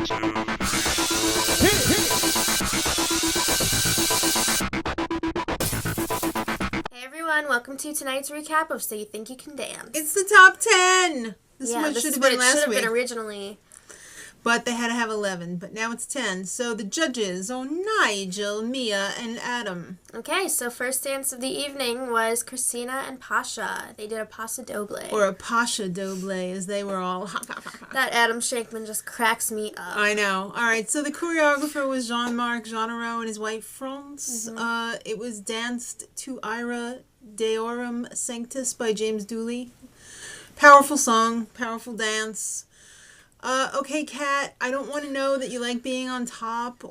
Hey everyone, welcome to tonight's recap of So You Think You Can Dance. It's the top 10! This yeah, one this should is have what been it last should have week. been originally. But they had to have 11, but now it's 10. So the judges are Nigel, Mia, and Adam. Okay, so first dance of the evening was Cristina and Pasha. They did a Paso Doble. Or a Pasha Doble, as they were all... That Adam Shankman just cracks me up. I know. Alright, so the choreographer was Marc, Genereaux, and his wife France. Mm-hmm. It was danced to Ira Deorum Sanctus by James Dooley. Powerful song, powerful dance. Okay, Kat, I don't want to know that you like being on top, or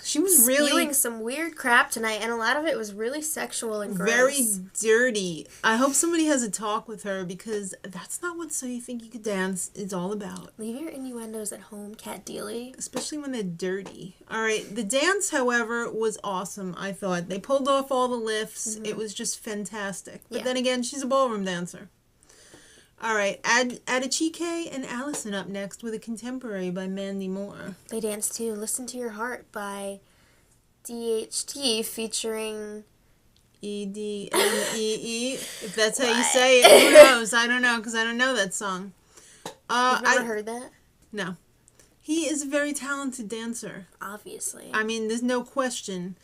she was really spewing some weird crap tonight, and a lot of it was really sexual and gross. Very dirty. I hope somebody has a talk with her, because that's not what So You Think You Could Dance is all about. Leave your innuendos at home, Kat Dealey. Especially when they're dirty. All right, the dance, however, was awesome, I thought. They pulled off all the lifts. Mm-hmm. It was just fantastic. But Yeah. then again, she's a ballroom dancer. All right, Adechike and Allison up next with a contemporary by Mandy Moore. They danced to Listen to Your Heart by DHT featuring... EDMEE, if that's how you say it. Who knows? I don't know, because I don't know that song. You've never heard that? No. He is a very talented dancer. Obviously. I mean, there's no question.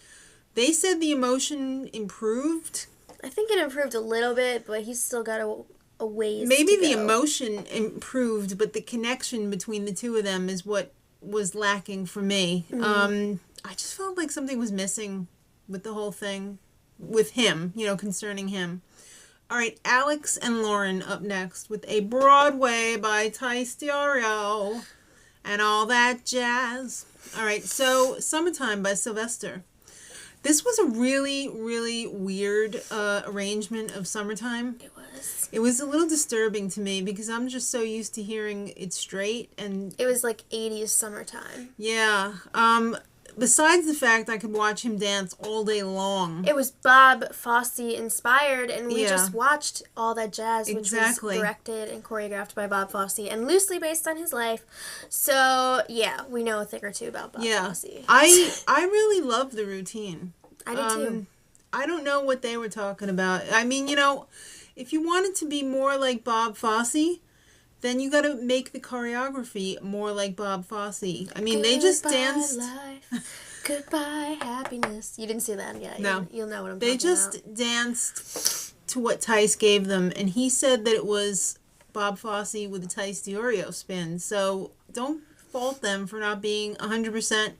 They said the emotion improved. I think it improved a little bit, but he's still got a ways Maybe to the go. emotion improved, but the connection between the two of them is what was lacking for me. Mm-hmm. I just felt like something was missing with the whole thing, with him, concerning him. All right, Alex and Lauren up next with a Broadway by Tyce, DiOrio, and all that jazz. All right, so Summertime by Sylvester. This was a really, really weird arrangement of Summertime. It was. It was a little disturbing to me because I'm just so used to hearing it straight, and It was like 80s summertime. yeah. Besides the fact I could watch him dance all day long. It was Bob Fosse inspired, and we Yeah. just watched All That Jazz, which Exactly. was directed and choreographed by Bob Fosse and loosely based on his life. So, yeah, we know a thing or two about Bob Fosse. I really love the routine. I did too. I don't know what they were talking about. I mean, if you wanted to be more like Bob Fosse, then you got to make the choreography more like Bob Fosse. I mean, they just danced. Life, goodbye happiness. You didn't see that yet. No. You'll know what I'm They talking just about. danced to what Tyce gave them, and he said that it was Bob Fosse with a Tyce DiOrio spin. So don't fault them for not being 100%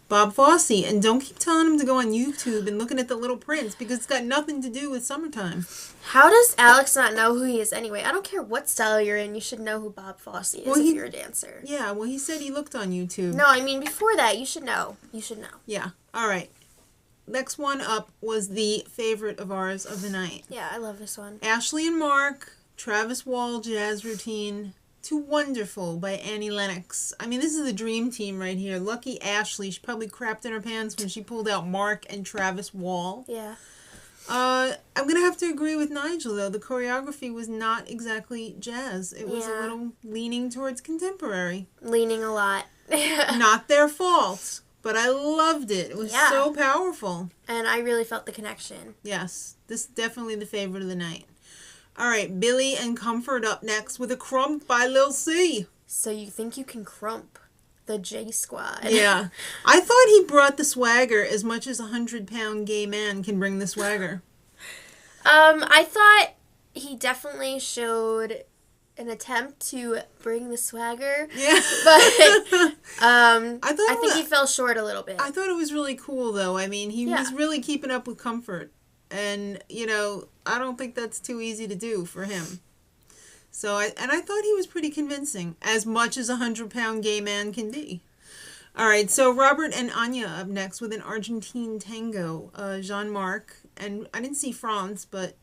Bob Fosse, and don't keep telling them to go on YouTube and looking at The Little Prince, because it's got nothing to do with Summertime. How does Alex not know who he is anyway? I don't care what style you're in. You should know who Bob Fosse is if you're a dancer. Yeah, well, he said he looked on YouTube. No, I mean, before that, you should know. You should know. Yeah, all right. Next one up was the favorite of ours of the night. Yeah, I love this one. Ashley and Marc, Travis Wall jazz routine, to Wonderful by Annie Lennox. I mean, this is the dream team right here. Lucky Ashley. She probably crapped in her pants when she pulled out Marc and Travis Wall. Yeah. I'm going to have to agree with Nigel, though. The choreography was not exactly jazz. It was a little leaning towards contemporary. Leaning a lot. Not their fault, but I loved it. It was so powerful. And I really felt the connection. Yes, this is definitely the favorite of the night. All right, Billy and Comfort up next with a Krump by Lil C. So You Think You Can Krump, the J Squad. Yeah. I thought he brought the swagger as much as a 100-pound gay man can bring the swagger. I thought he definitely showed an attempt to bring the swagger. Yeah. But I think he fell short a little bit. I thought it was really cool, though. I mean, he was really keeping up with Comfort. And, I don't think that's too easy to do for him. So, I thought he was pretty convincing, as much as a 100-pound gay man can be. All right, so Robert and Anya up next with an Argentine tango, Marc. And I didn't see France, but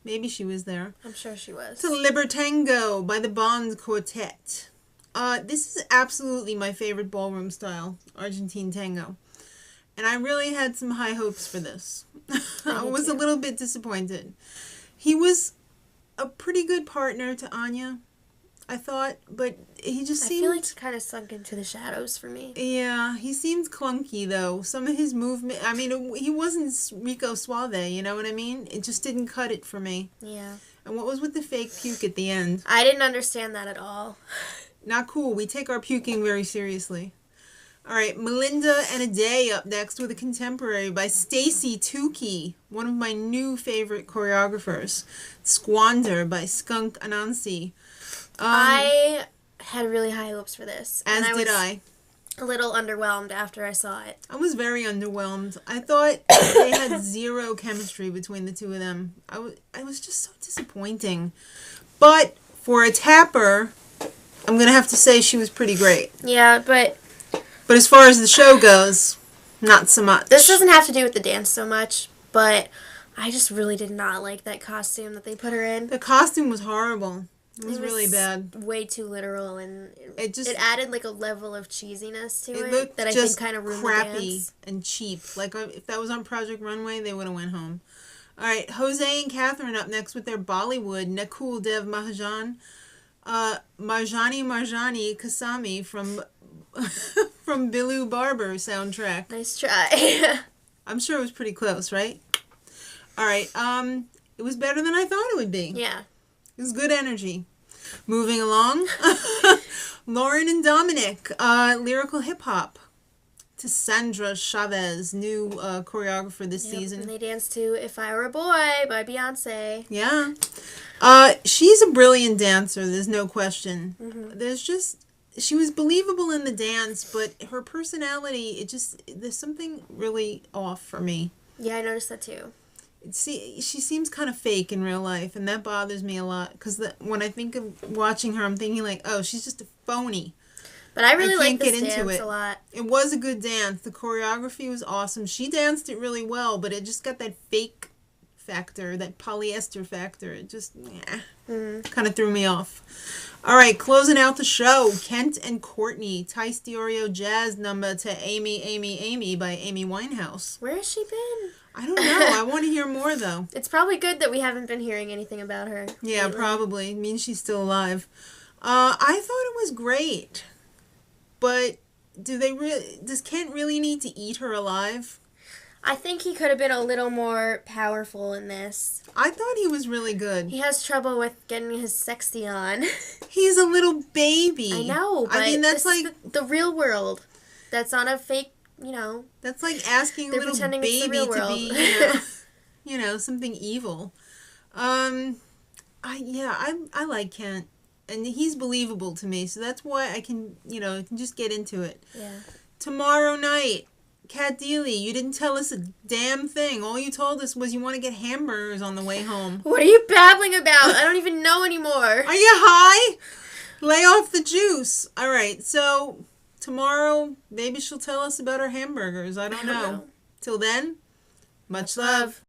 maybe she was there. I'm sure she was. To Libertango by the Bond Quartet. This is absolutely my favorite ballroom style, Argentine tango. And I really had some high hopes for this. I was a little bit disappointed. He was a pretty good partner to Anya. I thought, but he just seemed... I feel like he kind of sunk into the shadows for me. Yeah, he seemed clunky, though. Some of his movement... I mean, he wasn't Rico Suave, you know what I mean? It just didn't cut it for me. Yeah. And what was with the fake puke at the end? I didn't understand that at all. Not cool. We take our puking very seriously. All right, Melinda and a Day up next with a contemporary by Stacey Tookey, one of my new favorite choreographers. Squander by Skunk Anansie. I had really high hopes for this. As and did I. A little underwhelmed after I saw it. I was very underwhelmed. I thought they had zero chemistry between the two of them. I was just so disappointing. But for a tapper, I'm going to have to say she was pretty great. Yeah, but as far as the show goes, not so much. This doesn't have to do with the dance so much, but I just really did not like that costume that they put her in. The costume was horrible. It was really bad. Way too literal, and it added like a level of cheesiness to it that I think kind of ruined crappy the dance. And cheap. Like if that was on Project Runway, they would have went home. All right, Jose and Catherine up next with their Bollywood Nakul Dev Mahajan, Marjani Kasami from from Bilu Barber soundtrack. Nice try. I'm sure it was pretty close, right? All right, it was better than I thought it would be. Yeah. It was good energy. Moving along, Lauren and Dominic, lyrical hip hop. To Sandra Chavez, new choreographer this season. And they danced to If I Were a Boy by Beyonce. Yeah. She's a brilliant dancer, there's no question. Mm-hmm. She was believable in the dance, but her personality, there's something really off for me. Yeah, I noticed that too. She seems kind of fake in real life, and that bothers me a lot. Because when I think of watching her, I'm thinking like, oh, she's just a phony. But I really like this dance a lot. It was a good dance. The choreography was awesome. She danced it really well, but it just got that fake factor, that polyester factor. It just kind of threw me off. All right, closing out the show, Kent and Courtney, Tyce DiOrio jazz number to Amy, Amy, Amy by Amy Winehouse. Where has she been? I don't know. I want to hear more, though. It's probably good that we haven't been hearing anything about her. Yeah, lately. Probably. It means she's still alive. I thought it was great. But does Kent really need to eat her alive? I think he could have been a little more powerful in this. I thought he was really good. He has trouble with getting his sexy on. He's a little baby. I know, but I mean, that's like the real world. That's on a fake, That's like asking a little baby to be, something evil. I like Kent. And he's believable to me, so that's why I can just get into it. Yeah. Tomorrow night, Kat Deely, you didn't tell us a damn thing. All you told us was you want to get hamburgers on the way home. What are you babbling about? I don't even know anymore. Are you high? Lay off the juice. All right, so tomorrow, maybe she'll tell us about her hamburgers. I don't know. Till then, much love.